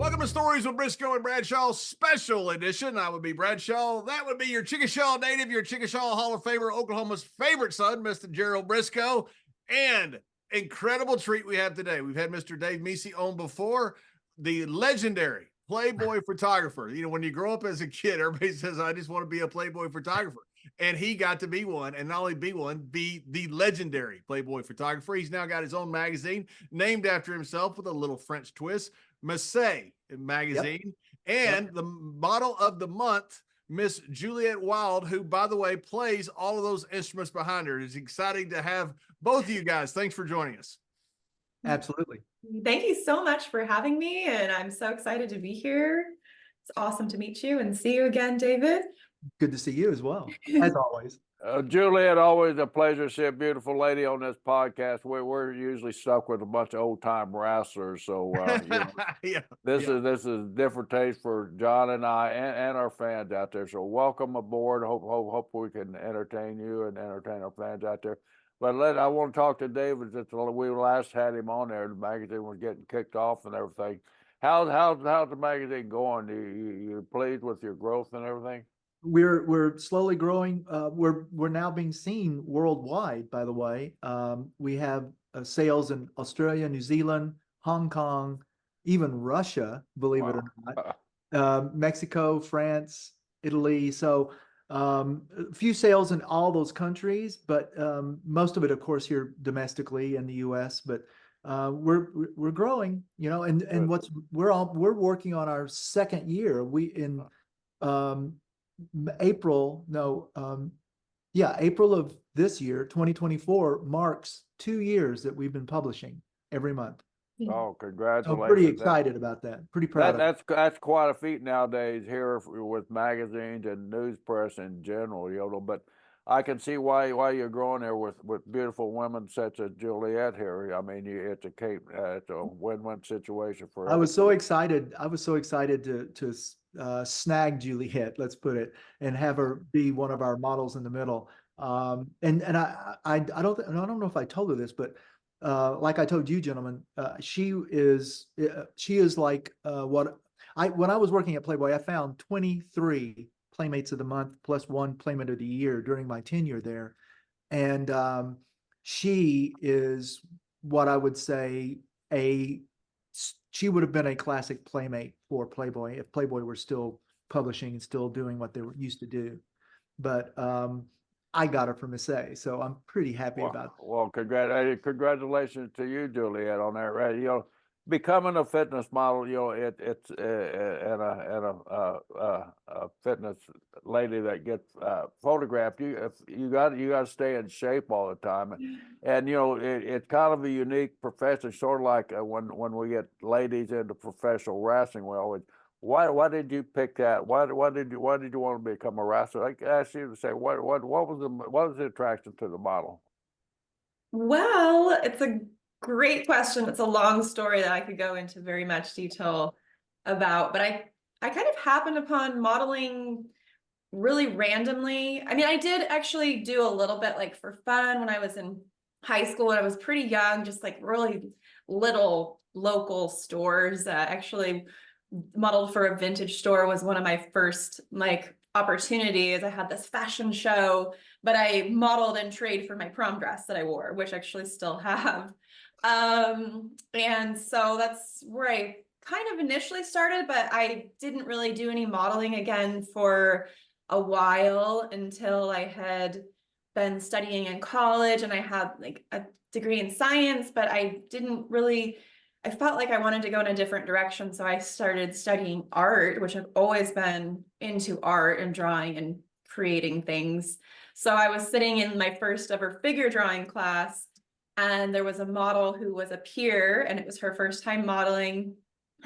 Welcome to Stories with Brisco and Bradshaw Special Edition. I would be Bradshaw. That would be your Chickasaw native, your Chickasaw Hall of Famer, Oklahoma's favorite son, Mr. Gerald Brisco. And incredible treat we have today. We've had Mr. David Mecey on before, the legendary Playboy photographer. You know, when you grow up as a kid, everybody says, I just want to be a Playboy photographer. And he got to be one, and not only be one, be the legendary Playboy photographer. He's now got his own magazine named after himself with a little French twist, Mecè magazine. Yep. And the model of the month, Miss Juliet Wilde, who, by the way, plays all of those instruments behind her. It's exciting to have both of you guys. Thanks for joining us. Absolutely. Thank you so much for having me, and I'm so excited to be here. It's awesome to meet you and see you again, David. Good to see you as well, as always. Juliet, always a pleasure to see a beautiful lady on this podcast. We're usually stuck with a bunch of old time wrestlers, so this is a different taste for John and I and our fans out there. So welcome aboard. Hope we can entertain you and entertain our fans out there. But I want to talk to David. Since we last had him on there, the magazine was getting kicked off and everything. How's the magazine going? You pleased with your growth and everything? We're slowly growing. We're now being seen worldwide, by the way. We have sales in Australia, New Zealand, Hong Kong, even Russia, believe it or not, Mexico, France, Italy. So a few sales in all those countries, but most of it, of course, here domestically in the U.S. But we're growing, you know, and we're working on our second year. April of this year, 2024, marks 2 years that we've been publishing every month. Oh, congratulations. I'm pretty excited about that. Pretty proud of it. That's quite a feat nowadays here with magazines and news press in general, you know, but I can see why you're growing there with beautiful women such as Juliet here. I mean, it's a win-win situation for us. I was so excited to snag Juliet, let's put it, and have her be one of our models in the middle. And I don't know if I told her this, but like I told you gentlemen, she is like when I was working at Playboy, I found 23 Playmates of the Month plus one Playmate of the Year during my tenure there. And she is what I would say she would have been a classic Playmate for Playboy if Playboy were still publishing and still doing what they were used to do. But I got her from Mecè, so I'm pretty happy about that. Well, congratulations to you, Juliet, on that. Right, you know, becoming a fitness model, you know, it's and a fitness lady that gets photographed. You got to stay in shape all the time, and you know it's kind of a unique profession, sort of like when we get ladies into professional wrestling. We always, why did you pick that? Why did you want to become a wrestler? I asked you to say what was the attraction to the model? Well, it's a great question. It's a long story that I could go into very much detail about, but I kind of happened upon modeling really randomly. I mean, I did actually do a little bit like for fun when I was in high school and I was pretty young, just like really little local stores. Actually modeled for a vintage store was one of my first like opportunities. I had this fashion show, but I modeled and traded for my prom dress that I wore, which I actually still have. And so that's where I kind of initially started, but I didn't really do any modeling again for a while until I had been studying in college and I had like a degree in science, but I felt like I wanted to go in a different direction. So I started studying art, which I've always been into art and drawing and creating things. So I was sitting in my first ever figure drawing class and there was a model who was a peer and it was her first time modeling.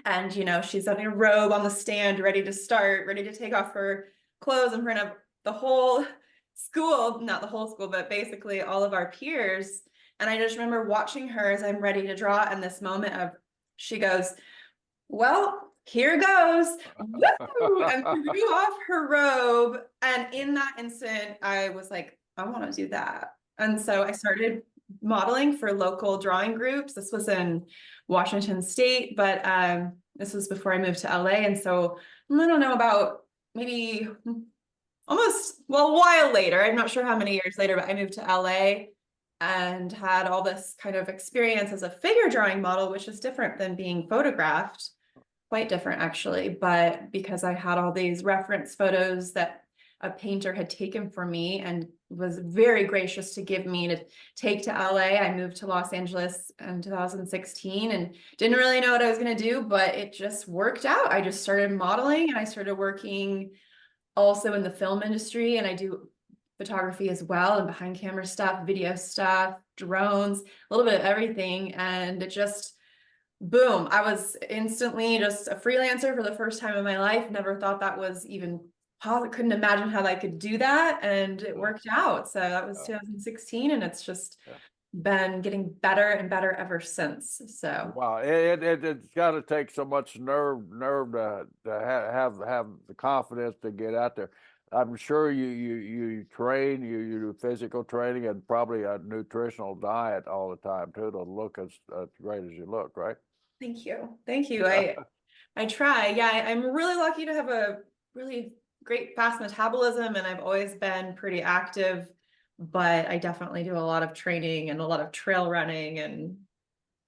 And, you know, she's having a robe on the stand, ready to take off her clothes in front of the whole school, not the whole school, but basically all of our peers. And I just remember watching her as I'm ready to draw and this moment of, she goes, well, here goes, woo! And threw off her robe. And in that instant, I was like, I want to do that. And so I started modeling for local drawing groups. This was in Washington State, but this was before I moved to LA. And so I don't know, about maybe almost, well, a while later, I'm not sure how many years later, but I moved to LA and had all this kind of experience as a figure drawing model, which is different than being photographed, quite different actually. But because I had all these reference photos that a painter had taken for me and was very gracious to give me to take to LA. I moved to Los Angeles in 2016 and didn't really know what I was going to do, but it just worked out. I just started modeling and I started working also in the film industry, and I do photography as well, and behind camera stuff, video stuff, drones, a little bit of everything. And it just, boom, I was instantly just a freelancer for the first time in my life. Never thought that was even possible. Couldn't imagine how I could do that. And it worked out. So that was 2016, and it's just been getting better and better ever since. So wow, it's got to take so much nerve to have the confidence to get out there. I'm sure you train, you do physical training and probably a nutritional diet all the time too to look as great as you look, right? thank you. I try. Yeah, I'm really lucky to have a really great fast metabolism, and I've always been pretty active, but I definitely do a lot of training and a lot of trail running, and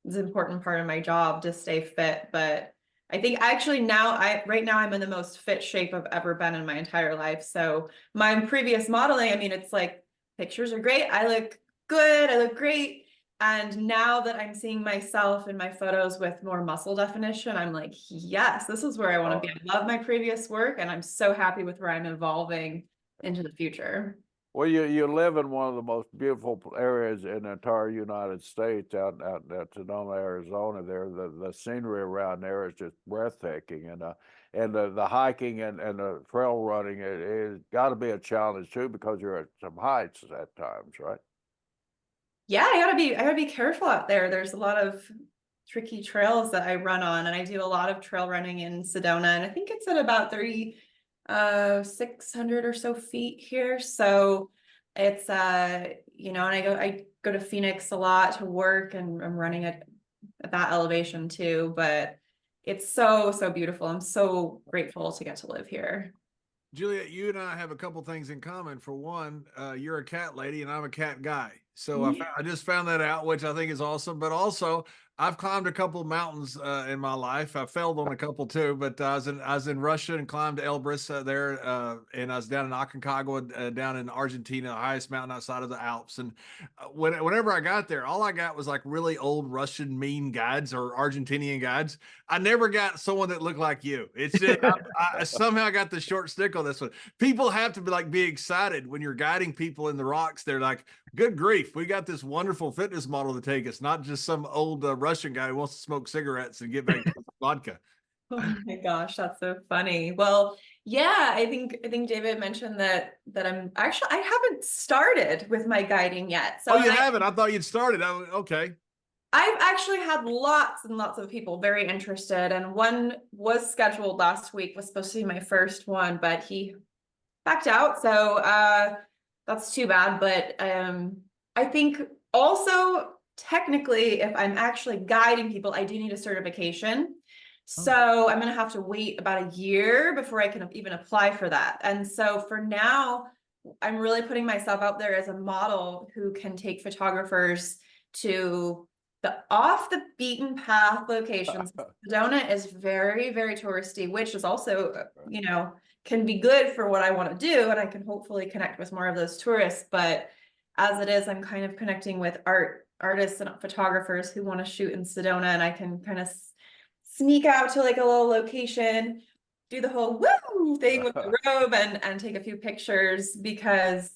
it's an important part of my job to stay fit. But I think actually right now I'm in the most fit shape I've ever been in my entire life. So my previous modeling, I mean, it's like pictures are great. I look good. I look great. And now that I'm seeing myself in my photos with more muscle definition, I'm like, yes, this is where I want to be. I love my previous work, and I'm so happy with where I'm evolving into the future. Well, you live in one of the most beautiful areas in the entire United States, out at Sedona, Arizona. There, the scenery around there is just breathtaking, and the hiking and the trail running, it's got to be a challenge too, because you're at some heights at times, right? Yeah, I gotta be careful out there. There's a lot of tricky trails that I run on, and I do a lot of trail running in Sedona, and I think it's at about 600 or so feet here. So it's and I go to Phoenix a lot to work, and I'm running at that elevation too. But it's so beautiful. I'm so grateful to get to live here. Juliet, you and I have a couple things in common. For one, you're a cat lady and I'm a cat guy. So I just found that out, which I think is awesome. But also, I've climbed a couple mountains in my life. I failed on a couple too, but I was in Russia and climbed Elbrus there, and I was down in Aconcagua, down in Argentina, the highest mountain outside of the Alps. And whenever I got there, all I got was like really old Russian mean guides or Argentinian guides. I never got someone that looked like you. It's just I somehow got the short stick on this one. People have to be excited when you're guiding people in the rocks. They're like, good grief, we got this wonderful fitness model to take us, not just some old Russian guy who wants to smoke cigarettes and get back to vodka. Oh my gosh, that's so funny. Well, yeah, I think David mentioned that I'm actually, I haven't started with my guiding yet. So you haven't? I thought you'd started. Okay. I've actually had lots and lots of people very interested, and one was scheduled last week, was supposed to be my first one, but he backed out. So that's too bad. But I think also technically, if I'm actually guiding people, I do need a certification. So I'm going to have to wait about a year before I can even apply for that. And so for now, I'm really putting myself out there as a model who can take photographers to the off the beaten path locations. Sedona is very touristy, which is also, can be good for what I want to do. And I can hopefully connect with more of those tourists. But as it is, I'm kind of connecting with artists and photographers who want to shoot in Sedona, and I can kind of sneak out to like a little location, do the whole woo thing with the robe and take a few pictures, because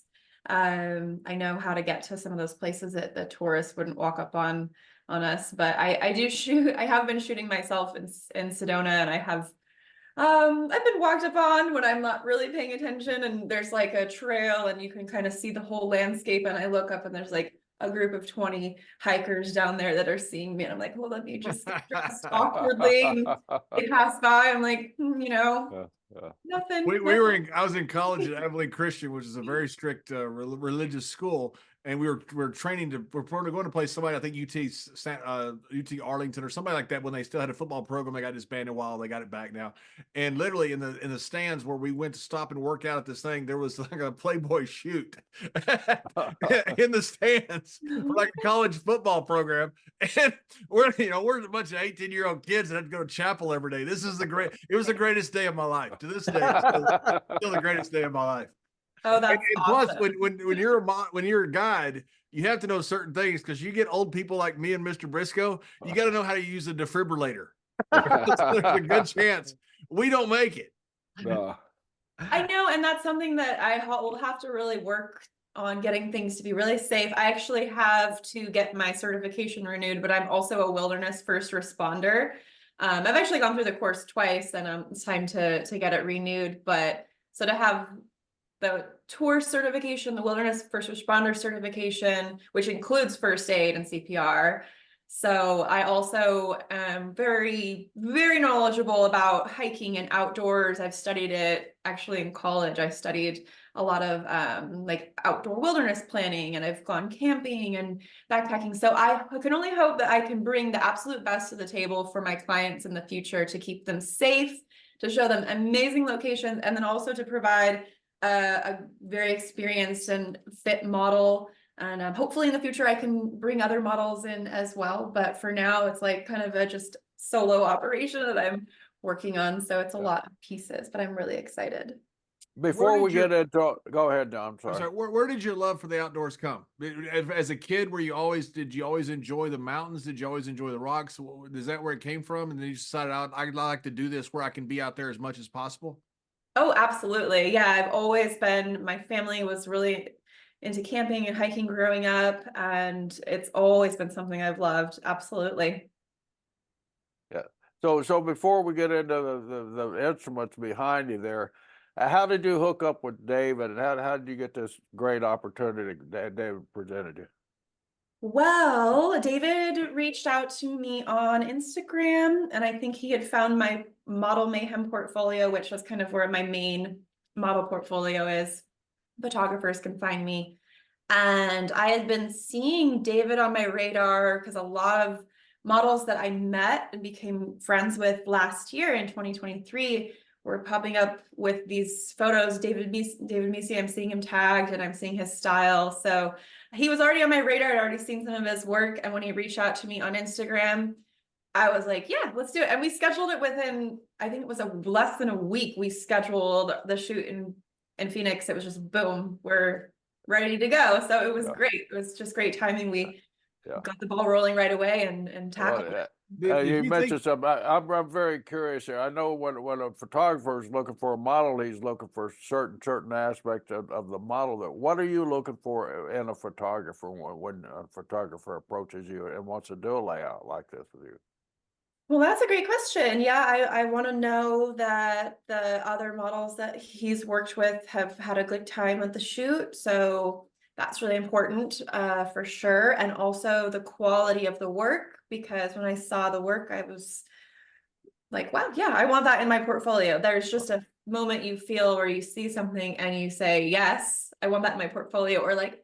I know how to get to some of those places that the tourists wouldn't walk up on us. But I do shoot. I have been shooting myself in Sedona, and I have I've been walked up on when I'm not really paying attention, and there's like a trail and you can kind of see the whole landscape, and I look up and there's like a group of 20 hikers down there that are seeing me, and I'm like, well, let me just dress awkwardly, and they pass by. I'm like, nothing. I was in college at Abilene Christian, which is a very strict religious school. and we were training we're going to play somebody, I think UT Arlington or somebody like that, when they still had a football program. They got disbanded while they got it back now. And literally in the stands where we went to stop and work out at this thing, there was like a Playboy Shoot in the stands for like a college football program. And we're a bunch of 18-year-old kids that had to go to chapel every day. It was the greatest day of my life. To this day, it's still the greatest day of my life. Oh, that's and awesome. Plus, when you're a guide, you have to know certain things, because you get old people like me and Mr. Brisco. You got to know how to use a defibrillator. There's a good chance we don't make it. No. I know, and that's something that I will have to really work on, getting things to be really safe. I actually have to get my certification renewed, but I'm also a wilderness first responder. I've actually gone through the course twice, and it's time to get it renewed. But so to have the tour certification, the wilderness first responder certification, which includes first aid and CPR. So I also am very, very knowledgeable about hiking and outdoors. I've studied it actually in college. I studied a lot of like outdoor wilderness planning, and I've gone camping and backpacking. So I can only hope that I can bring the absolute best to the table for my clients in the future, to keep them safe, to show them amazing locations, and then also to provide a very experienced and fit model. And hopefully in the future I can bring other models in as well. But for now, it's like kind of a just solo operation that I'm working on. So it's a lot of pieces, but I'm really excited. Before we get into, go ahead, Don. I'm sorry. Where did your love for the outdoors come? As a kid, did you always enjoy the mountains? Did you always enjoy the rocks? Is that where it came from? And then you decided, I'd like to do this where I can be out there as much as possible? Oh, absolutely. Yeah, I've always been, my family was really into camping and hiking growing up, and it's always been something I've loved. Absolutely. Yeah. So before we get into the instruments behind you there, how did you hook up with David, and how did you get this great opportunity that David presented you? Well, David reached out to me on Instagram, and I think he had found my Model Mayhem portfolio, which was kind of where my main model portfolio is. Photographers can find me. And I had been seeing David on my radar because a lot of models that I met and became friends with last year in 2023 were popping up with these photos. David Mecey, I'm seeing him tagged, and I'm seeing his style. So he was already on my radar. I'd already seen some of his work. And when he reached out to me on Instagram, I was like, yeah, let's do it. And we scheduled it within, I think it was less than a week. We scheduled the shoot in Phoenix. It was just boom, we're ready to go. So it was great. It was just great timing. We got the ball rolling right away and tackled it. You mentioned something. I'm very curious here. I know when a photographer is looking for a model, he's looking for certain aspects of the model. What are you looking for in a photographer when a photographer approaches you and wants to do a layout like this with you? Well, that's a great question. Yeah, I want to know that the other models that he's worked with have had a good time at the shoot. So that's really important for sure. And also the quality of the work, because when I saw the work, I was like, wow, yeah, I want that in my portfolio. There's just a moment you feel where you see something and you say, yes, I want that in my portfolio, or like,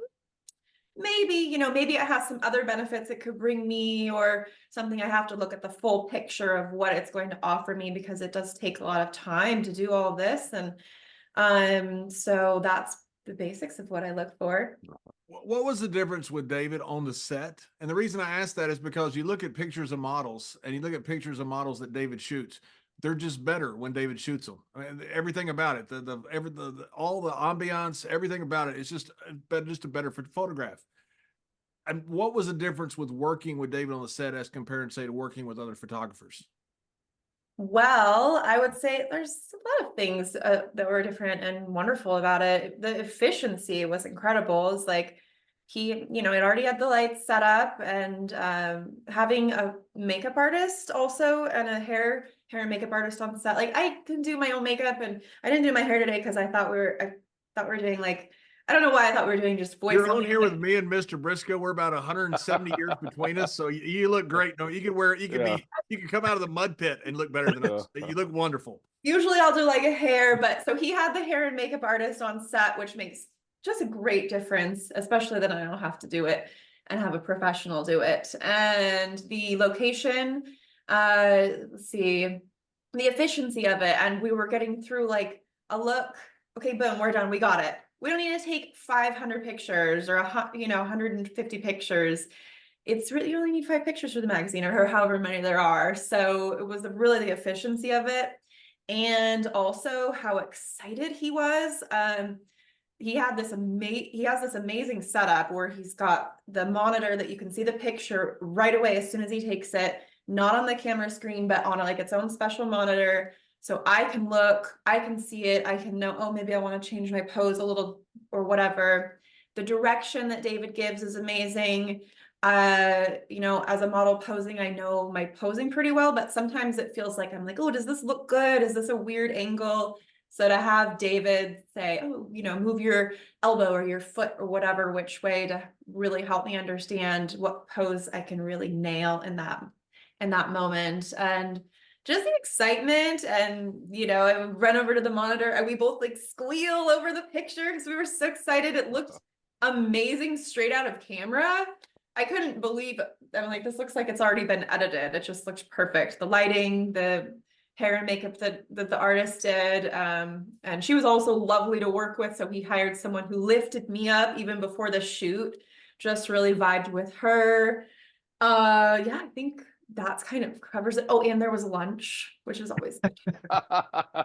maybe, maybe it has some other benefits it could bring me, or something. I have to look at the full picture of what it's going to offer me, because it does take a lot of time to do all this. And so that's the basics of what I look for. What was the difference with David on the set? And the reason I ask that is because you look at pictures of models, and you look at pictures of models that David shoots. They're just better when David shoots them. I mean, everything about it, all the ambiance, everything about it, it's just a better photograph. And what was the difference with working with David on the set as compared, say, to working with other photographers? Well, I would say there's a lot of things that were different and wonderful about it. The efficiency was incredible. It's like he, it already had the lights set up, and having a makeup artist also, and a hair and makeup artist on the set. Like, I can do my own makeup, and I didn't do my hair today because I thought we were doing like, I don't know why I thought we were doing just voice. You're on here with me and Mr. Brisco. We're about 170 years between us, so you look great. No, you can come out of the mud pit and look better than us. You look wonderful. Usually I'll do like a hair, but so he had the hair and makeup artist on set, which makes just a great difference, especially that I don't have to do it and have a professional do it. And the location, let's see, the efficiency of it. And we were getting through like a look, okay, boom, we're done, we got it. We don't need to take 500 pictures or 150 pictures. It's really, you only need 5 pictures for the magazine or however many there are. So it was really the efficiency of it. And also how excited he was. He has this amazing setup where he's got the monitor that you can see the picture right away as soon as he takes it, not on the camera screen, but on like its own special monitor. So I can look, I can see it, I can know, oh, maybe I want to change my pose a little or whatever. The direction that David gives is amazing. As a model posing, I know my posing pretty well, but sometimes it feels like I'm like, oh, does this look good? Is this a weird angle? So to have David say, oh, move your elbow or your foot or whatever, which way to really help me understand what pose I can really nail in that moment. And just the excitement and, I would run over to the monitor and we both like squeal over the picture because we were so excited. It looked amazing straight out of camera. I couldn't believe it. I'm like, this looks like it's already been edited. It just looks perfect. The lighting, the hair and makeup that the artist did. And she was also lovely to work with. So he hired someone who lifted me up even before the shoot, just really vibed with her. I think that's kind of covers it. Oh, and there was lunch, which is always good.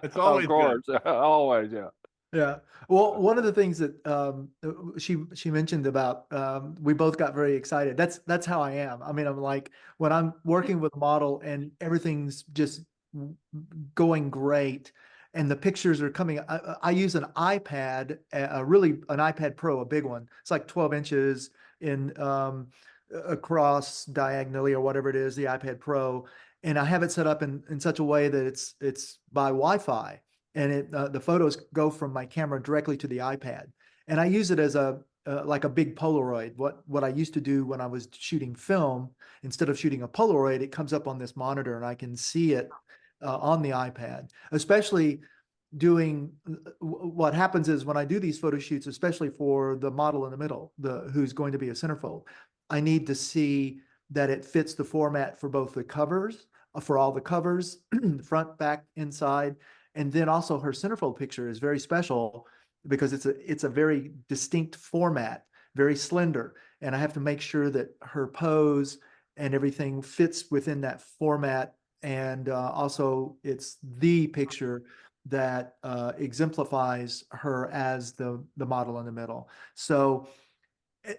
It's always of course, always, yeah. Yeah. Well, one of the things that she mentioned about we both got very excited. That's how I am. I mean, I'm like when I'm working with a model and everything's just going great and the pictures are coming. I use an iPad, an iPad Pro, a big one. It's like 12 inches in across diagonally or whatever it is, the iPad Pro. And I have it set up in such a way that it's by Wi-Fi. And the photos go from my camera directly to the iPad. And I use it as like a big Polaroid. What I used to do when I was shooting film, instead of shooting a Polaroid, it comes up on this monitor and I can see it on the iPad. Especially doing what happens is when I do these photo shoots, especially for the model in the middle, who's going to be a centerfold, I need to see that it fits the format for both the covers, for all the covers, front, back, inside. And then also her centerfold picture is very special because it's a very distinct format, very slender. And I have to make sure that her pose and everything fits within that format. And also it's the picture that exemplifies her as the model in the middle. So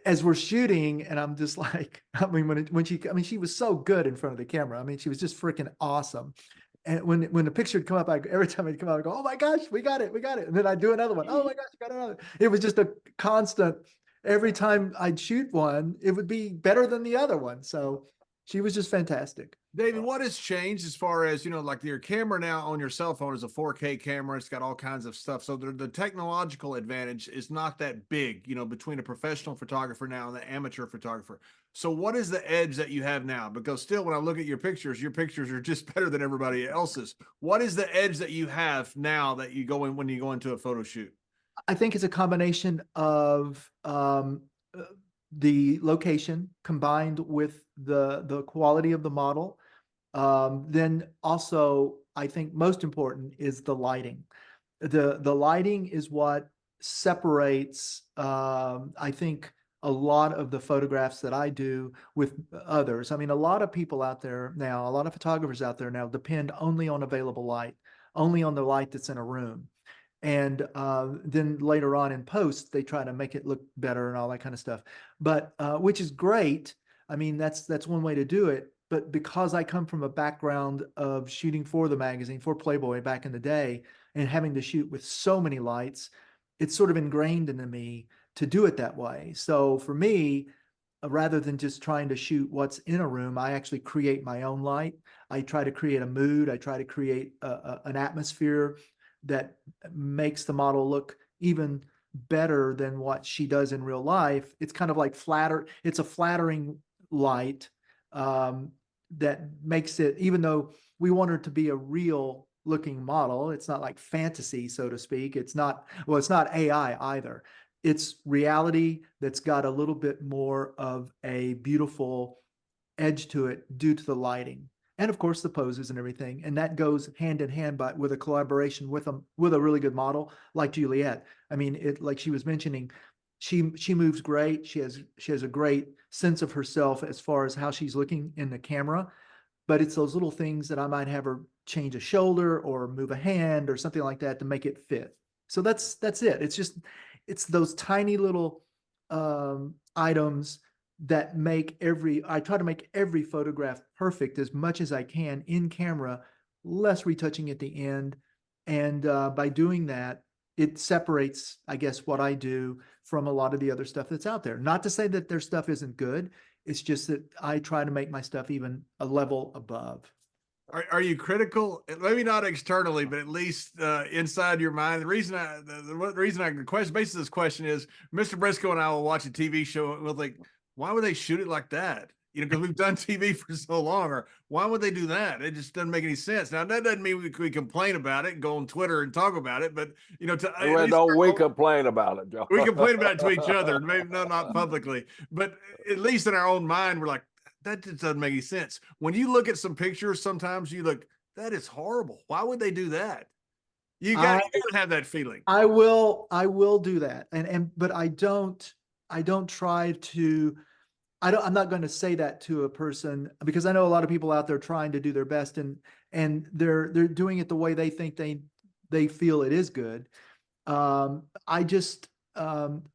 as we're shooting, and I'm just like, she was so good in front of the camera. I mean, she was just freaking awesome. And when the picture would come up, every time it'd come out, I go, oh my gosh, we got it. And then I'd do another one. Oh my gosh, we got another. It was just a constant, every time I'd shoot one, it would be better than the other one. So she was just fantastic. David, what has changed as far as, like your camera now on your cell phone is a 4K camera. It's got all kinds of stuff. So the technological advantage is not that big, between a professional photographer now and the amateur photographer. So what is the edge that you have now? Because still, when I look at your pictures are just better than everybody else's. What is the edge that you have now that you go in when you go into a photo shoot? I think it's a combination of the location combined with the quality of the model. Then also, I think most important is the lighting. The lighting is what separates, I think, a lot of the photographs that I do with others. I mean, a lot of people out there now, a lot of photographers out there now depend only on available light, only on the light that's in a room. And then later on in post, they try to make it look better and all that kind of stuff. But which is great. I mean, that's one way to do it. But because I come from a background of shooting for the magazine, for Playboy back in the day, and having to shoot with so many lights, it's sort of ingrained into me to do it that way. So for me, rather than just trying to shoot what's in a room, I actually create my own light. I try to create a mood. I try to create an atmosphere that makes the model look even better than what she does in real life. It's kind of like it's a flattering light that makes it, even though we want her to be a real looking model, it's not like fantasy, so to speak. It's not AI either. it's reality that's got a little bit more of a beautiful edge to it due to the lighting. And of course the poses and everything. And that goes hand in hand with a collaboration with a really good model like Juliet. I mean, like she was mentioning, she moves great. She has a great sense of herself as far as how she's looking in the camera. But it's those little things that I might have her change a shoulder or move a hand or something like that to make it fit. So that's it. It's those tiny little items that I try to make every photograph perfect as much as I can in camera, less retouching at the end. And by doing that, it separates, I guess, what I do from a lot of the other stuff that's out there. Not to say that their stuff isn't good. It's just that I try to make my stuff even a level above. Are you critical? Maybe not externally, but at least inside your mind. The reason the basis of this question is Mr. Brisco and I will watch a TV show and we'll think, why would they shoot it like that? You know, because we've done TV for so long, or why would they do that? It just doesn't make any sense. Now, that doesn't mean we complain about it and go on Twitter and talk about it, but, you know, we complain about it, Joe. We complain about it to each other, maybe not publicly, but at least in our own mind, we're like, that just doesn't make any sense. When you look at some pictures, sometimes you look, that is horrible. Why would they do that? You got to have that feeling. I will do that. But I don't try to, I'm not going to say that to a person, because I know a lot of people out there trying to do their best and they're doing it the way they think they feel it is good. I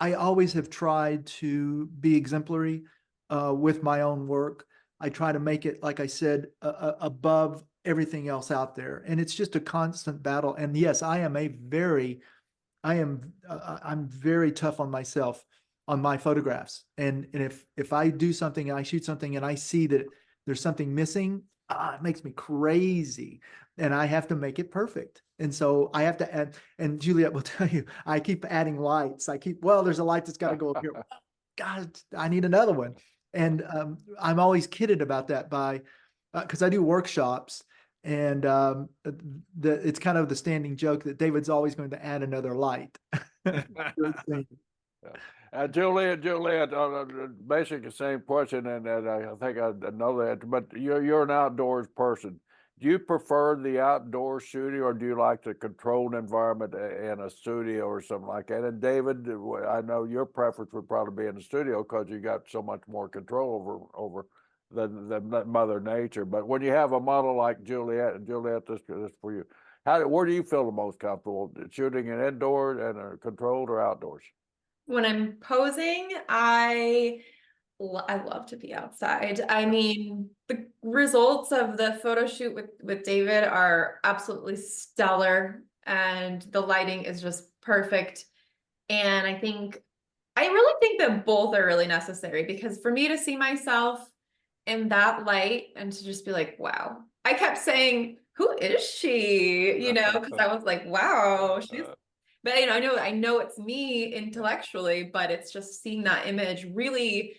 always have tried to be exemplary with my own work. I try to make it, like I said, above everything else out there. And it's just a constant battle. And yes, I'm very tough on myself on my photographs. And if I do something and I shoot something and I see that there's something missing, it makes me crazy. And I have to make it perfect. And so I have to add, and Juliet will tell you, I keep adding lights. There's a light that's got to go up here. God, I need another one. And I'm always kidded about that because I do workshops, and it's kind of the standing joke that David's always going to add another light. Juliet, basically the same question, and I think I know that, but you're an outdoors person. Do you prefer the outdoor shooting, or do you like the controlled environment in a studio or something like that? And David, I know your preference would probably be in the studio because you got so much more control over the Mother Nature. But when you have a model like Juliet, this for you, where do you feel the most comfortable shooting in indoors and controlled or outdoors? When I'm posing, I love to be outside. I mean, the results of the photo shoot with David are absolutely stellar, and the lighting is just perfect. And I really think that both are really necessary, because for me to see myself in that light and to just be like, wow, I kept saying, who is she? You know, because I was like, wow, but you know, I know it's me intellectually, but it's just seeing that image really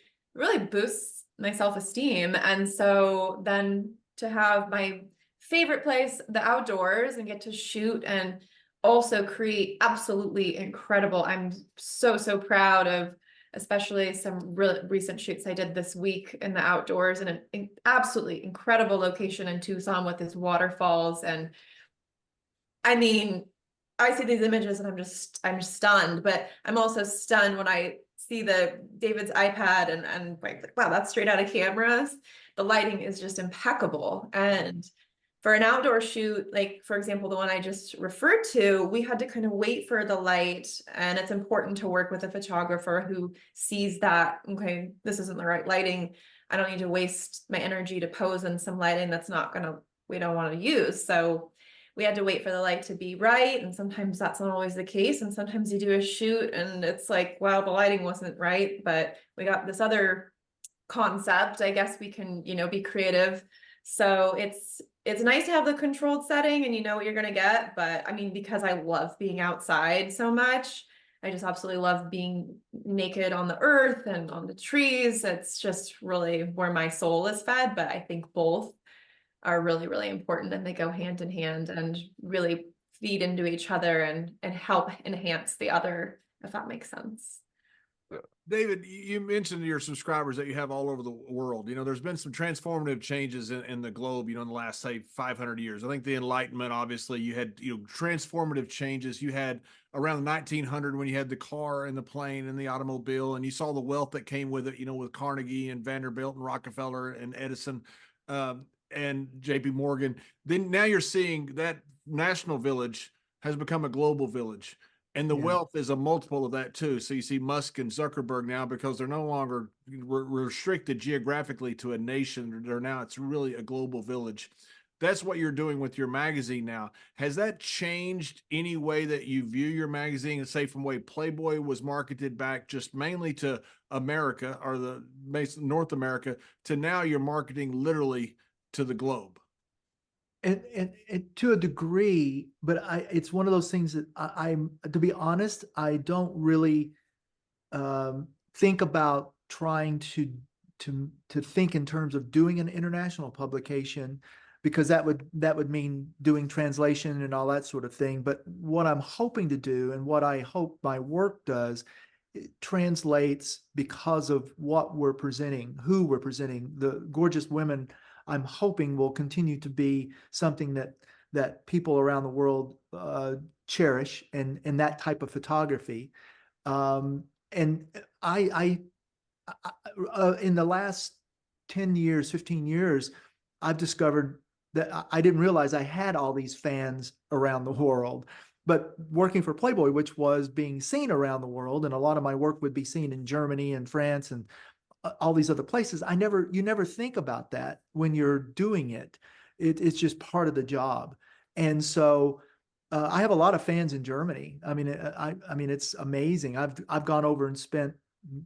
boosts my self-esteem. And so then to have my favorite place, the outdoors, and get to shoot and also create absolutely incredible. I'm so proud of especially some really recent shoots I did this week in the outdoors in an absolutely incredible location in Tucson with its waterfalls. And I mean, I see these images and I'm stunned, but I'm also stunned when I see David's iPad and like, wow, that's straight out of cameras. The lighting is just impeccable. And for an outdoor shoot, like for example, the one I just referred to, we had to kind of wait for the light, and it's important to work with a photographer who sees that, okay, this isn't the right lighting. I don't need to waste my energy to pose in some lighting we don't want to use. So we had to wait for the light to be right. And sometimes that's not always the case. And sometimes you do a shoot and it's like, well, the lighting wasn't right, but we got this other concept. I guess we can, be creative. So it's nice to have the controlled setting and you know what you're going to get. But I mean, because I love being outside so much, I just absolutely love being naked on the earth and on the trees. It's just really where my soul is fed. But I think both are really important, and they go hand in hand and really feed into each other and help enhance the other if that makes sense. David, you mentioned your subscribers that you have all over the world. You know, there's been some transformative changes in the globe, you know, in the last, say, 500 years. I think the Enlightenment, obviously, you had, you know, transformative changes. You had around 1900 when you had the car and the plane and the automobile, and you saw the wealth that came with it, you know, with Carnegie and Vanderbilt and Rockefeller and Edison and JP Morgan. Then now you're seeing that national village has become a global village. And the wealth is a multiple of that too. So you see Musk and Zuckerberg now, because they're no longer restricted geographically to a nation. They're now, it's really a global village. That's what you're doing with your magazine now. Has that changed any way that you view your magazine, and say from way Playboy was marketed back just mainly to America or the North America, to now you're marketing literally to the globe? And to a degree, but it's one of those things that I'm, to be honest, I don't really think about trying to think in terms of doing an international publication, because that would mean doing translation and all that sort of thing. But what I'm hoping to do, and what I hope my work does, it translates because of what we're presenting, who we're presenting, the gorgeous women. I'm hoping will continue to be something that people around the world cherish, and that type of photography. And I in the last 10 years, 15 years, I've discovered that I didn't realize I had all these fans around the world. But working for Playboy, which was being seen around the world, and a lot of my work would be seen in Germany and France and all these other places, you never think about that when you're doing it. It's just part of the job. And so I have a lot of fans in Germany. I mean, I mean, it's amazing. I've gone over and spent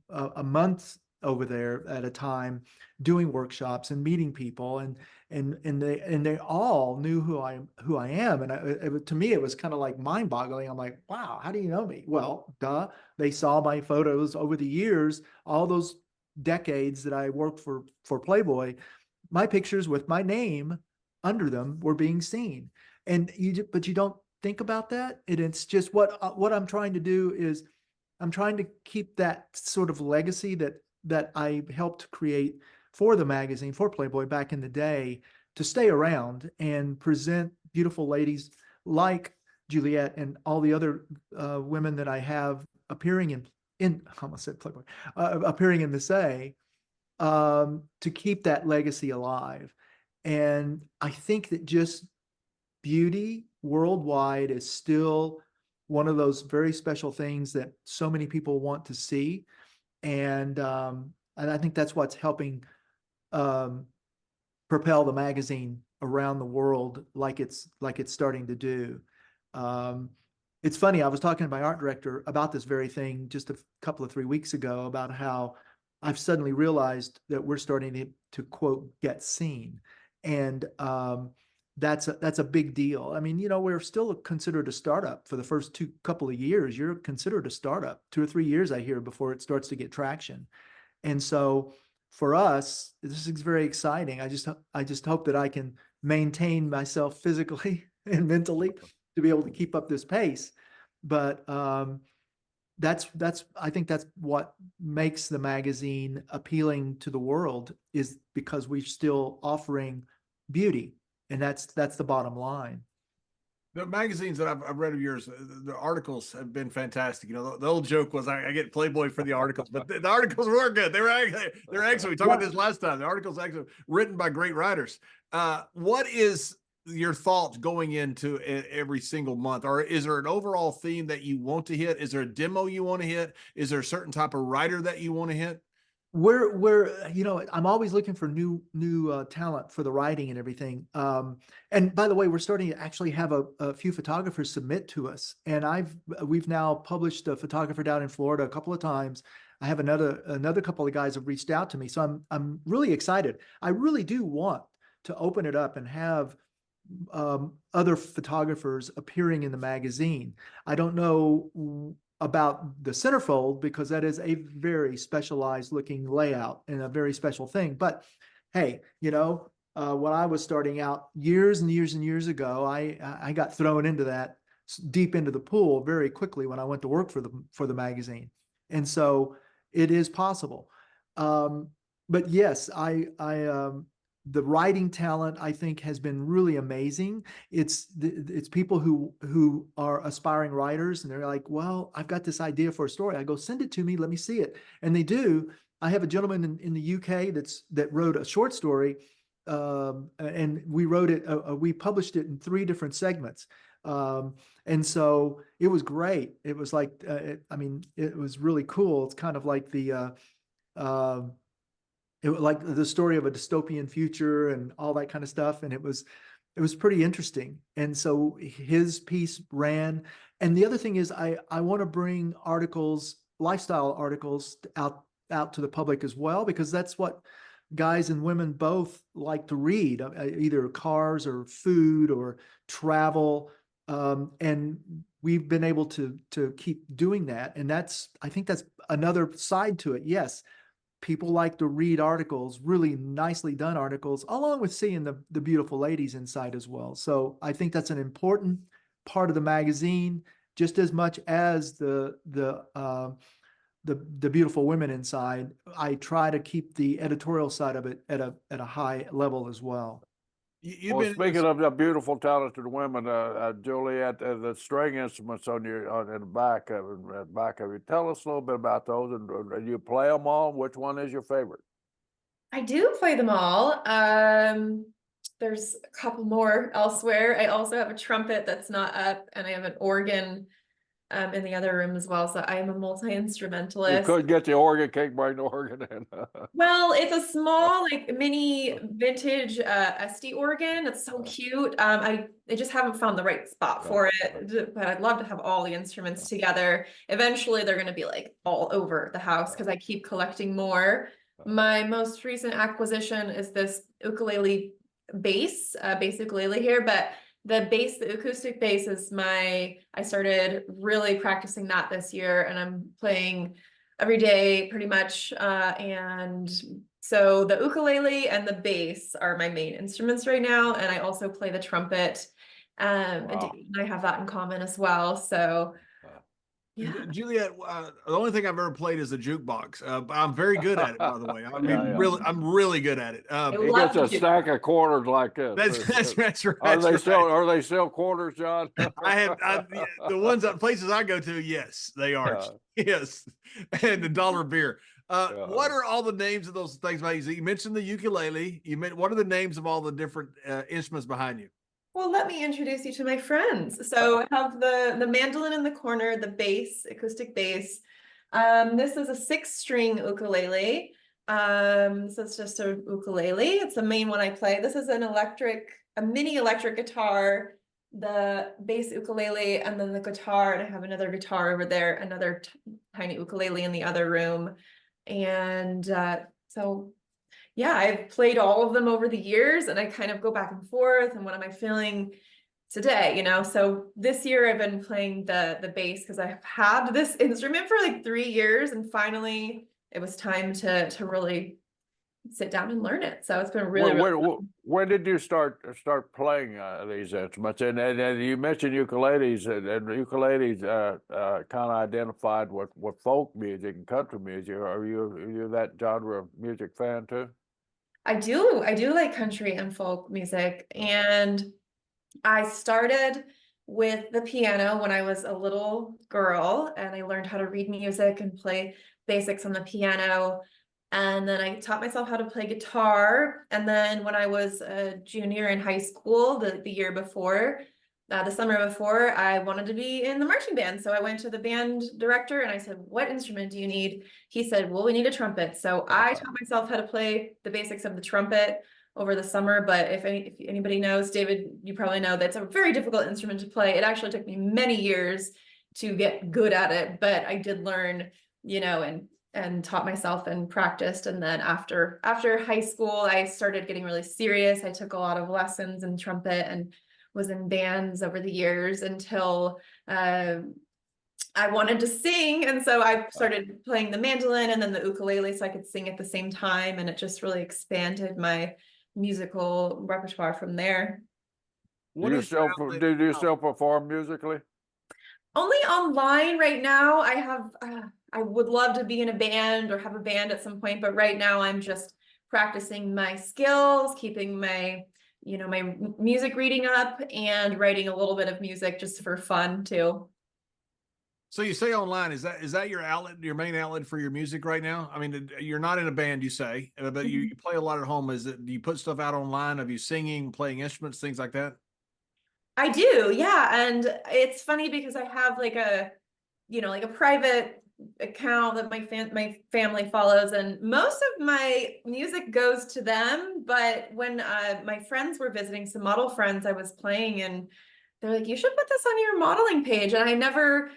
a month over there at a time doing workshops and meeting people, and they all knew who I am. And to me, it was kind of like mind boggling. I'm like, wow, how do you know me? Well, duh, they saw my photos over the years, all those decades that I worked for Playboy. My pictures with my name under them were being seen, but you don't think about that. And it's just what I'm trying to do is I'm trying to keep that sort of legacy that I helped create for the magazine, for Playboy back in the day, to stay around and present beautiful ladies like Juliet and all the other women that I have appearing in I almost said Playboy, appearing in Mecè, to keep that legacy alive. And I think that just beauty worldwide is still one of those very special things that so many people want to see. And I think that's what's helping propel the magazine around the world like it's starting to do. It's funny, I was talking to my art director about this very thing just a couple of 3 weeks ago, about how I've suddenly realized that we're starting to quote, get seen. And that's a big deal. I mean, you know, we're still considered a startup for the first couple of years. You're considered a startup 2 or 3 years, I hear, before it starts to get traction. And so for us, this is very exciting. I just hope that I can maintain myself physically and mentally to be able to keep up this pace. But I think that's what makes the magazine appealing to the world, is because we're still offering beauty, and that's the bottom line. The magazines that I've read of yours, the articles have been fantastic. You know, the old joke was I get Playboy for the articles, but the articles were good. They're actually, we talked about this last time. The articles actually written by great writers. What is your thoughts going into every single month? Or is there an overall theme that you want to hit? Is there a demo you want to hit? Is there a certain type of writer that you want to hit? We're you know, I'm always looking for new talent for the writing and everything. And by the way, we're starting to actually have a few photographers submit to us, and we've now published a photographer down in Florida a couple of times. I have another couple of guys have reached out to me, so I'm really excited. I really do want to open it up and have other photographers appearing in the magazine. I don't know about the centerfold, because that is a very specialized looking layout and a very special thing. But hey, you know, when I was starting out years and years and years ago, I got thrown into that deep into the pool very quickly when I went to work for the magazine. And so it is possible. But yes, the writing talent, I think, has been really amazing. It's people who are aspiring writers, and they're like, well, I've got this idea for a story. I go, send it to me, let me see it. And they do. I have a gentleman in the UK that wrote a short story, and we published it in 3 different segments. And so it was great. It was like, it was really cool. It's kind of like like the story of a dystopian future and all that kind of stuff. And it was pretty interesting. And so his piece ran. And the other thing is I want to bring lifestyle articles out to the public as well, because that's what guys and women both like to read, either cars or food or travel. And we've been able to keep doing that. And I think that's another side to it. Yes. People like to read articles, really nicely done articles, along with seeing the beautiful ladies inside as well. So I think that's an important part of the magazine, just as much as the beautiful women inside. I try to keep the editorial side of it at a high level as well. You've Well, been speaking of the beautiful, talented women, Juliet, the string instruments in the back of you. Tell us a little bit about those, and you play them all. Which one is your favorite? I do play them all. There's a couple more elsewhere. I also have a trumpet that's not up, and I have an organ in the other room as well. So I am a multi-instrumentalist. You could get the organ, can't bring the organ in. Well, it's a small, like mini vintage SD organ. It's so cute. I just haven't found the right spot for it, but I'd love to have all the instruments together. Eventually, they're going to be like all over the house because I keep collecting more. My most recent acquisition is this ukulele bass, bass ukulele here, but the acoustic bass is I started really practicing that this year, and I'm playing every day pretty much. And so the ukulele and the bass are my main instruments right now. And I also play the trumpet. And I have that in common as well. So yeah. Juliet, the only thing I've ever played is a jukebox. I'm very good at it, by the way. I mean, really, I'm really good at it. He gets a stack of quarters like this. That's right. Are they still quarters, John? The ones that places I go to, yes, they are. Yes, and the dollar beer. What are all the names of those things? You mentioned the ukulele. What are the names of all the different instruments behind you? Well, let me introduce you to my friends. So I have the mandolin in the corner, the bass, acoustic bass. This is a 6-string ukulele. So it's just a ukulele. It's the main one I play. This is a mini electric guitar, the bass ukulele, and then the guitar. And I have another guitar over there, another tiny ukulele in the other room. And so yeah, I've played all of them over the years, and I kind of go back and forth. And what am I feeling today? So this year I've been playing the bass because I've had this instrument for like 3 years, and finally it was time to really sit down and learn it. So it's been really. When did you start playing these instruments? And you mentioned ukuleles, and ukuleles kind of identified with folk music and country music. Are you that genre of music fan too? I do like country and folk music, and I started with the piano when I was a little girl, and I learned how to read music and play basics on the piano. And then I taught myself how to play guitar. And then when I was a junior in high school, the year before, the summer before, I wanted to be in the marching band. So I went to the band director and I said, what instrument do you need? He said, well, we need a trumpet. So I taught myself how to play the basics of the trumpet over the summer. But if anybody knows, David, you probably know that's a very difficult instrument to play. It actually took me many years to get good at it, but I did learn, and taught myself and practiced. And then after high school, I started getting really serious. I took a lot of lessons in trumpet and was in bands over the years until I wanted to sing. And so I started playing the mandolin and then the ukulele so I could sing at the same time. And it just really expanded my musical repertoire from there. Do you still perform musically? Only online right now. I would love to be in a band or have a band at some point, but right now I'm just practicing my skills, keeping my, my music reading up and writing a little bit of music just for fun too. So you say online, is that your outlet, your main outlet for your music right now? I mean, you're not in a band, you say, but you play a lot at home. Do you put stuff out online? Of you singing, playing instruments, things like that? I do, yeah. And it's funny because I have like like a private account that my family follows, and most of my music goes to them. But when my friends were visiting, some model friends I was playing, and they're like, you should put this on your modeling page. And I never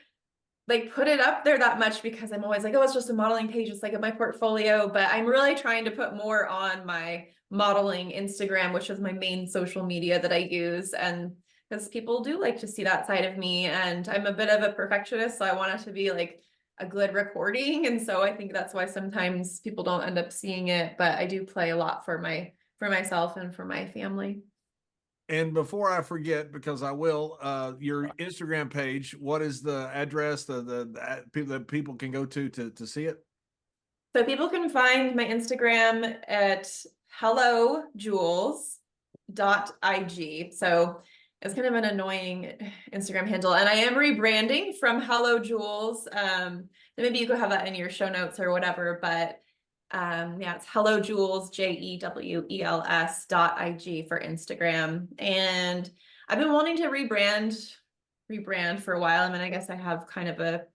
like put it up there that much because I'm always like, oh, it's just a modeling page, it's like in my portfolio. But I'm really trying to put more on my modeling Instagram, which is my main social media that I use. And because people do like to see that side of me, and I'm a bit of a perfectionist, so I want it to be like a good recording. And so I think that's why sometimes people don't end up seeing it, but I do play a lot for myself and for my family. And before I forget, because I will, your Instagram page, what is the address that people can go to see it? So people can find my Instagram at hellojules.ig. So it's kind of an annoying Instagram handle. And I am rebranding from Hello Jules. Maybe you could have that in your show notes or whatever, but yeah, it's Hello Jules, JEWELS.IG for Instagram. And I've been wanting to rebrand for a while. I mean, I guess I have kind of a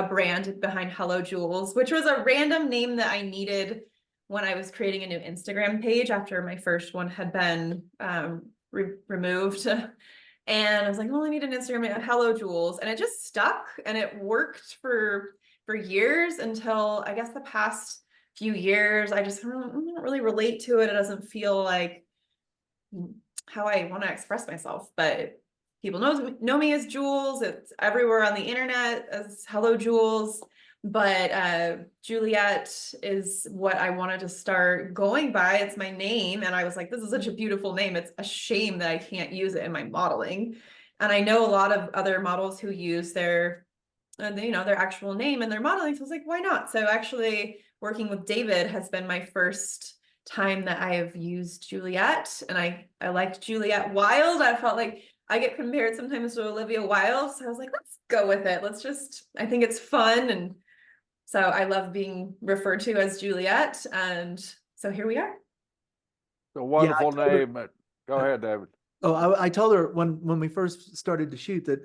brand behind Hello Jules, which was a random name that I needed when I was creating a new Instagram page after my first one had been removed. And I was like, well, I need an Instagram name, Hello Jules. And it just stuck, and it worked for years until I guess the past few years. I just don't really relate to it. It doesn't feel like how I want to express myself, but people know me as Jules. It's everywhere on the internet as Hello Jules. But Juliet is what I wanted to start going by. It's my name. And I was like, this is such a beautiful name. It's a shame that I can't use it in my modeling. And I know a lot of other models who use their actual name in their modeling. So I was like, why not? So actually working with David has been my first time that I have used Juliet. And I liked Juliet Wilde. I felt like I get compared sometimes to Olivia Wilde. So I was like, let's go with it. I think it's fun. And so I love being referred to as Juliet. And so here we are. It's a wonderful name. Go ahead, David. Oh, I told her when we first started to shoot that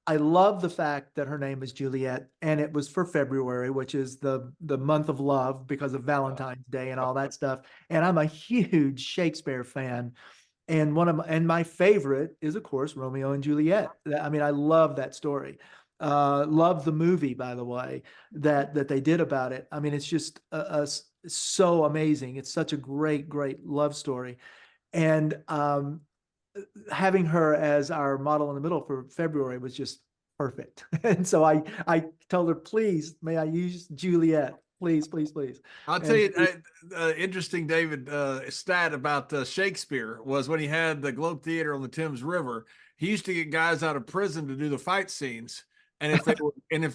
I love the fact that her name is Juliet, and it was for February, which is the month of love because of Valentine's Day and all that stuff. And I'm a huge Shakespeare fan. And my favorite is, of course, Romeo and Juliet. I mean, I love that story. Love the movie, by the way, that they did about it. I mean, it's just so amazing. It's such a great love story. And having her as our model in the middle for February was just perfect. And so I told her, please, may I use Juliet? Please, please, please. I'll tell you, interesting, David, stat about Shakespeare was when he had the Globe Theater on the Thames River, he used to get guys out of prison to do the fight scenes. And if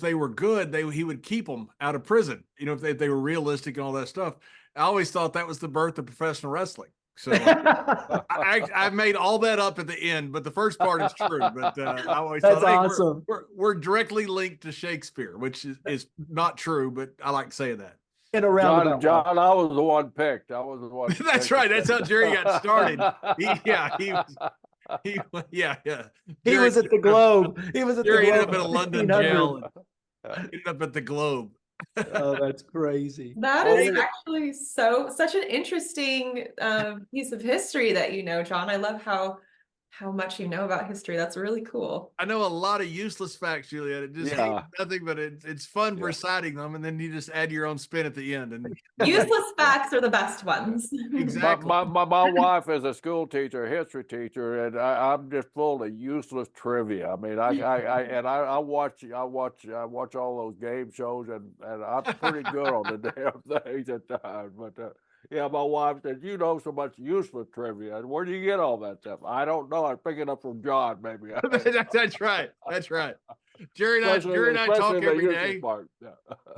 they were good, he would keep them out of prison, if they were realistic and all that stuff. I always thought that was the birth of professional wrestling. So I made all that up at the end, but the first part is true. But I always That's thought, awesome. We're directly linked to Shakespeare, which is not true, but I like saying that. In a roundabout. John, I was the one picked. I was the one. That's right. That's how Jerry got started. He was at the Globe. He was at Jerry the Globe. ended up in a London jail. Ended up at the Globe. Oh, that's crazy. That is actually such an interesting piece of history that John. I love how much you know about history. That's really cool. I know a lot of useless facts, Juliet. It just ain't nothing, but it's fun reciting them, and then you just add your own spin at the end. And useless facts are the best ones. Exactly. My wife is a school teacher, a history teacher, and I'm just full of useless trivia. I mean, I watch all those game shows, and I'm pretty good on the damn things at times. But Yeah, my wife said, you know so much useless trivia. Where do you get all that stuff? I don't know. I pick it up from John, maybe. That's right. That's right. Jerry and I Especially talk the every useless day. part. Yeah.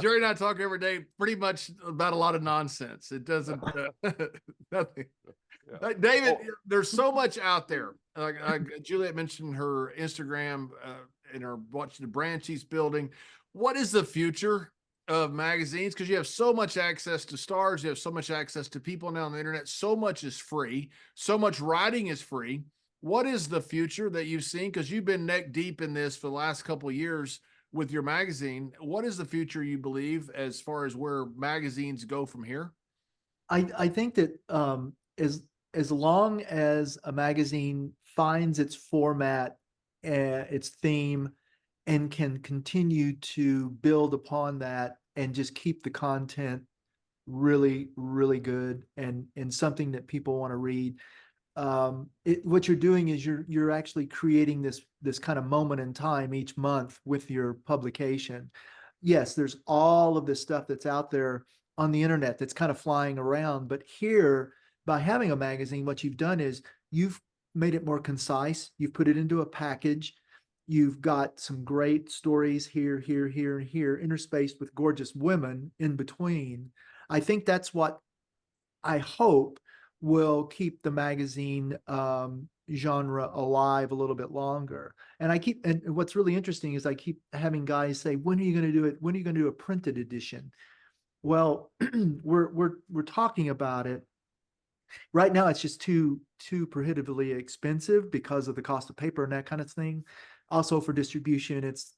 Jerry and I talk every day pretty much about a lot of nonsense. It doesn't, nothing. Yeah. David, Oh, there's so much out there. Juliet mentioned her Instagram and her watching the brand she's building. What is the future of magazines? Because you have so much access to stars, you have so much access to people now on the internet. So much is free. So much writing is free. What is the future that you've seen? Because you've been neck deep in this for the last couple of years with your magazine. What is the future you believe as far as where magazines go from here? I think that as long as a magazine finds its format, its theme, and can continue to build upon that and just keep the content really, really good and something that people want to read. What you're doing is you're actually creating this kind of moment in time each month with your publication. Yes, there's all of this stuff that's out there on the internet that's kind of flying around, but here, by having a magazine, what you've done is you've made it more concise. You've put it into a package. You've got some great stories here, here, here, and here, interspaced with gorgeous women in between. I think that's what I hope will keep the magazine genre alive a little bit longer. And what's really interesting is I keep having guys say, when are you going to do it? When are you going to do a printed edition? Well, we're talking about it. Right now, it's just too prohibitively expensive because of the cost of paper and that kind of thing. Also for distribution, it's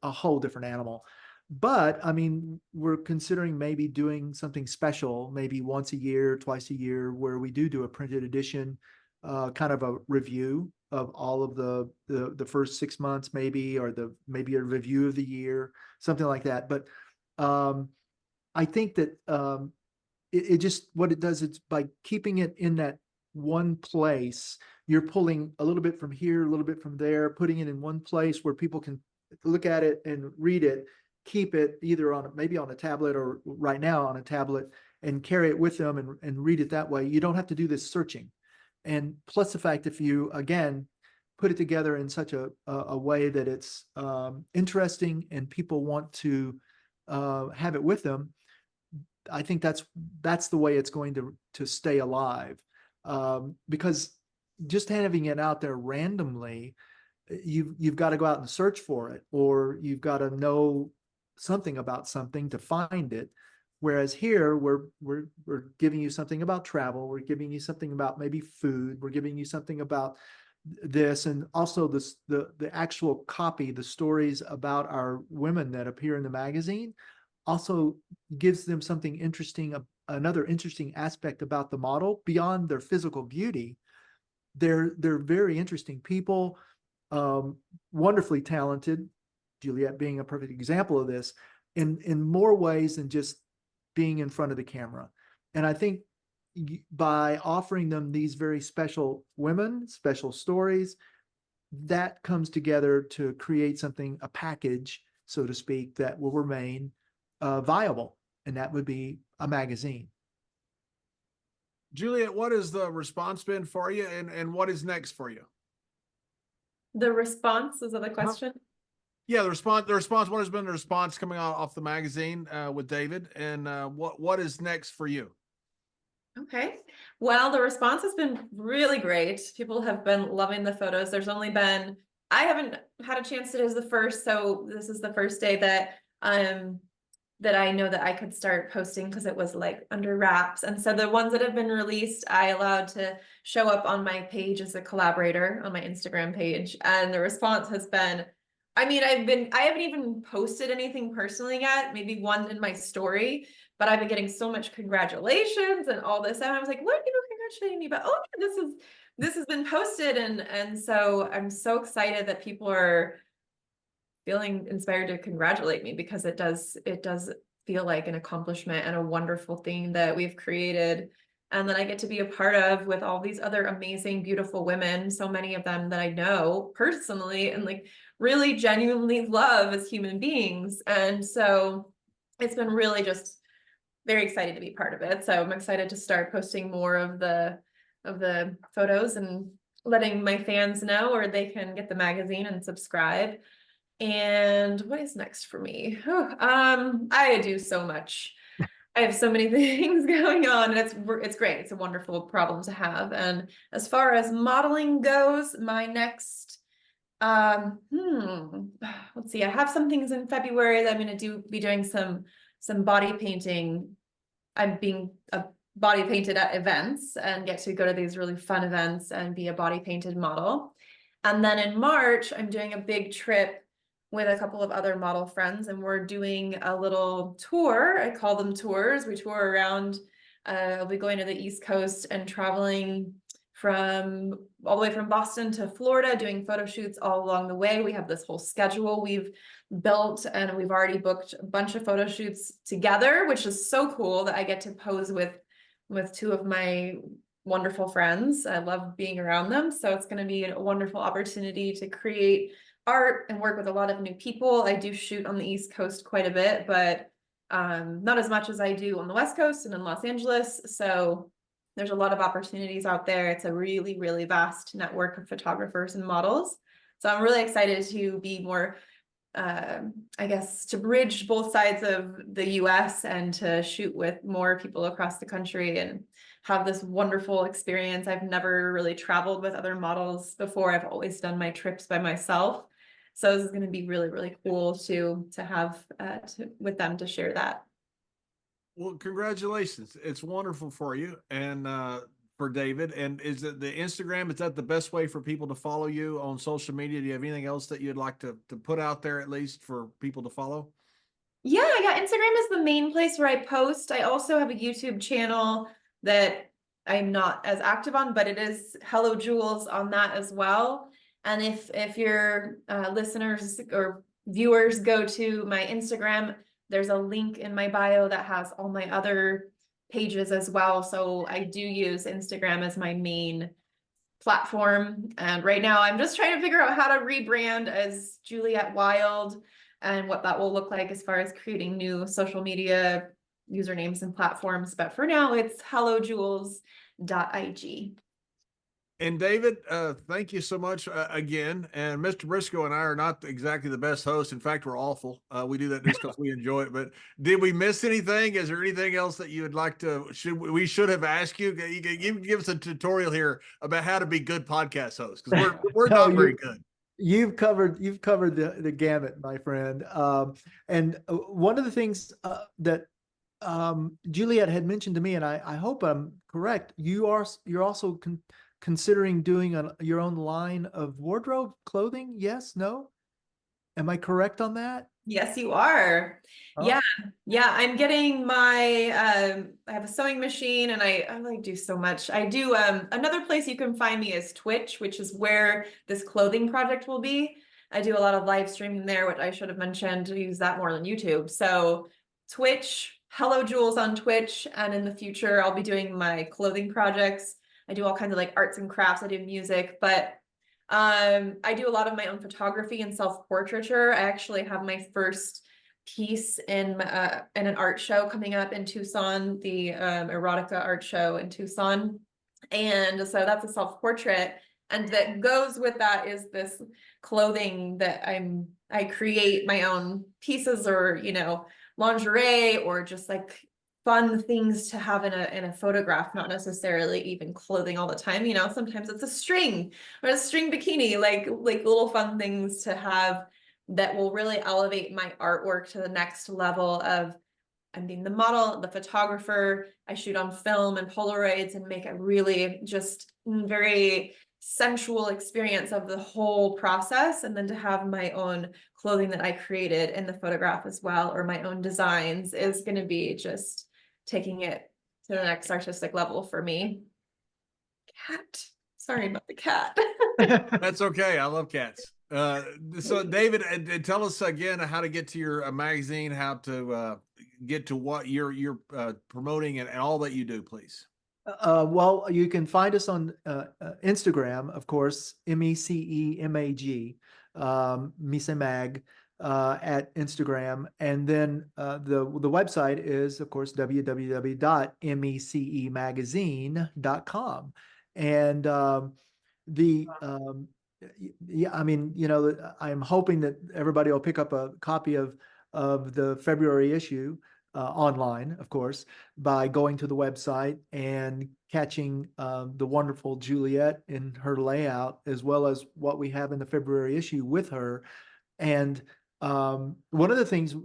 a whole different animal. But I mean, we're considering maybe doing something special, maybe once a year, twice a year, where we do a printed edition, kind of a review of all of the first 6 months, maybe, or maybe a review of the year, something like that. But I think that it just, what it does, it's by keeping it in that one place, you're pulling a little bit from here, a little bit from there, putting it in one place where people can look at it and read it, keep it either maybe on a tablet, or right now on a tablet, and carry it with them and read it that way. You don't have to do this searching. And plus the fact, if you, again, put it together in such a way that it's interesting and people want to have it with them, I think that's the way it's going to stay alive. Because just having it out there randomly, you've got to go out and search for it, or you've got to know something about something to find it. Whereas here, we're giving you something about travel, we're giving you something about maybe food, we're giving you something about this, and also the actual copy, the stories about our women that appear in the magazine, also gives them something interesting, another interesting aspect about the model beyond their physical beauty. They're very interesting people, wonderfully talented, Juliet being a perfect example of this, in more ways than just being in front of the camera. And I think by offering them these very special women, special stories, that comes together to create something, a package, so to speak, that will remain viable, and that would be a magazine. Juliet, what has the response been for you, and what is next for you? The response, is that the question? Yeah, the response. What has been the response coming off the magazine with David, and what is next for you? Okay. Well, the response has been really great. People have been loving the photos. There's only been, I haven't had a chance, it is the first, so this is the first day that that I know that I could start posting, because it was like under wraps. And so the ones that have been released, I allowed to show up on my page as a collaborator on my Instagram page. And the response has been, I mean, I haven't even posted anything personally yet, maybe one in my story, but I've been getting so much congratulations and all this. And I was like, what are people congratulating me about? Oh, this has been posted. And so I'm so excited that people are feeling inspired to congratulate me, because it does feel like an accomplishment and a wonderful thing that we've created, and that I get to be a part of with all these other amazing, beautiful women, so many of them that I know personally and like really genuinely love as human beings. And so it's been really just very excited to be part of it. So I'm excited to start posting more of the photos and letting my fans know, or they can get the magazine and subscribe. And what is next for me? I do so much. I have so many things going on, and it's great. It's a wonderful problem to have. And as far as modeling goes, my next let's see, I have some things in February that I'm going to be doing some body painting. I'm being body painted at events and get to go to these really fun events and be a body painted model. And then in March, I'm doing a big trip with a couple of other model friends, and we're doing a little tour. I call them tours. We tour around. I'll be going to the East Coast and traveling from all the way from Boston to Florida, doing photo shoots all along the way. We have this whole schedule we've built, and we've already booked a bunch of photo shoots together, which is so cool that I get to pose with two of my wonderful friends. I love being around them. So it's going to be a wonderful opportunity to create art and work with a lot of new people. I do shoot on the East Coast quite a bit, but not as much as I do on the West Coast and in Los Angeles. So there's a lot of opportunities out there. It's a really, really vast network of photographers and models. So I'm really excited to be more, I guess, to bridge both sides of the US and to shoot with more people across the country and have this wonderful experience. I've never really traveled with other models before. I've always done my trips by myself. So this is going to be really, really cool to have with them to share that. Well, congratulations. It's wonderful for you and for David. And is it the Instagram, is that the best way for people to follow you on social media? Do you have anything else that you'd like to put out there, at least for people to follow? Yeah, Instagram is the main place where I post. I also have a YouTube channel that I'm not as active on, but it is Hello Jules on that as well. And if your listeners or viewers go to my Instagram, there's a link in my bio that has all my other pages as well. So I do use Instagram as my main platform. And right now I'm just trying to figure out how to rebrand as Juliet Wilde and what that will look like as far as creating new social media usernames and platforms. But for now, it's hellojules.ig. And David, thank you so much again. And Mr. Brisco and I are not exactly the best hosts. In fact, we're awful. We do that just because we enjoy it. But did we miss anything? Is there anything else that you would like to, we should have asked you? You give us a tutorial here about how to be good podcast hosts, because we're No, not very good. You've covered the gamut, my friend. And one of the things that Juliet had mentioned to me, and I hope I'm correct, you're also considering doing your own line of wardrobe clothing? Yes? No? Am I correct on that? Yes, you are. Oh. Yeah. I'm getting my, I have a sewing machine, and I like do so much. I do, another place you can find me is Twitch, which is where this clothing project will be. I do a lot of live streaming there, which I should have mentioned to use that more than YouTube. So Twitch, Hello Jules on Twitch. And in the future, I'll be doing my clothing projects. I do all kinds of like arts and crafts. I do music, but I do a lot of my own photography and self-portraiture. I actually have my first piece in an art show coming up in Tucson, the Erotica art show in Tucson. And so that's a self-portrait. And that goes with that is this clothing that I create my own pieces, or, lingerie, or just like fun things to have in a photograph, not necessarily even clothing all the time. Sometimes it's a string or a string bikini, like little fun things to have that will really elevate my artwork to the next level of, I'm being the model, the photographer. I shoot on film and Polaroids and make a really just very sensual experience of the whole process. And then to have my own clothing that I created in the photograph as well, or my own designs, is going to be just taking it to the next artistic level for me. Cat. Sorry about the cat. That's okay. I love cats. So David, tell us again how to get to your magazine, how to get to what you're promoting and all that you do, please. Well, you can find us on Instagram, of course, MECEMAG, Mecè Mag. at Instagram. And then the website is, of course, www.mecemagazine.com. And yeah, I mean, I'm hoping that everybody will pick up a copy of the February issue online, of course, by going to the website and catching the wonderful Juliet in her layout, as well as what we have in the February issue with her. And one of the things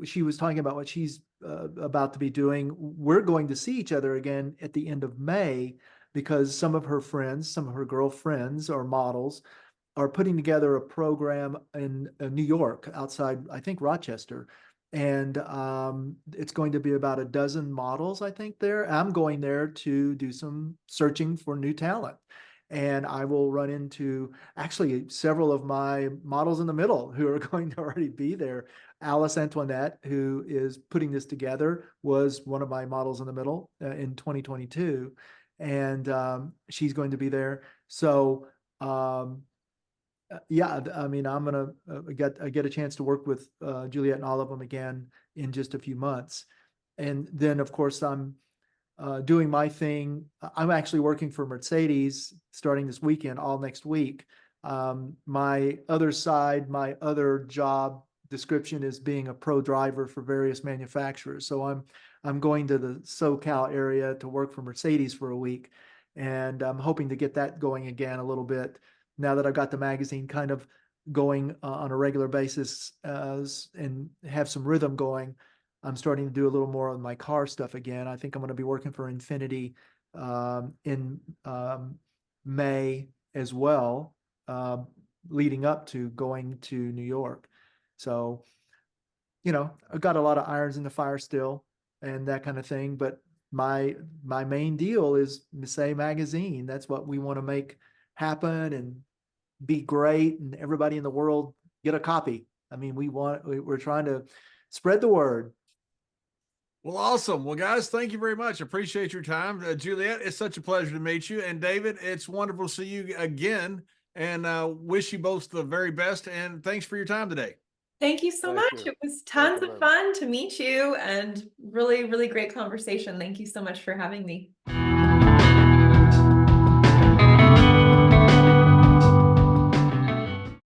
she was talking about, what she's about to be doing, we're going to see each other again at the end of May, because some of her friends, some of her girlfriends or models, are putting together a program in New York, outside, I think, Rochester. And it's going to be about a dozen models, I think, there. I'm going there to do some searching for new talent. And I will run into actually several of my models in the middle who are going to already be there. Alice Antoinette, who is putting this together, was one of my models in the middle in 2022. And she's going to be there. So yeah, I mean, I'm gonna get a chance to work with Juliet and all of them again in just a few months. And then, of course, I'm doing my thing. I'm actually working for Mercedes starting this weekend, all next week. My other side, my other job description is being a pro driver for various manufacturers. So I'm going to the SoCal area to work for Mercedes for a week, and I'm hoping to get that going again a little bit now that I've got the magazine kind of going on a regular basis and have some rhythm going. I'm starting to do a little more of my car stuff again. I think I'm going to be working for Infinity in May as well, leading up to going to New York. So, I've got a lot of irons in the fire still and that kind of thing. But my main deal is Mecè Magazine. That's what we want to make happen and be great, and everybody in the world get a copy. I mean, we're trying to spread the word. Well, awesome. Well, guys, thank you very much. Appreciate your time. Juliet, it's such a pleasure to meet you. And David, it's wonderful to see you again, and wish you both the very best. And thanks for your time today. Thank you so Thank much. you. It was Thank tons you of very much. fun to meet you, and really, really great conversation. Thank you so much for having me.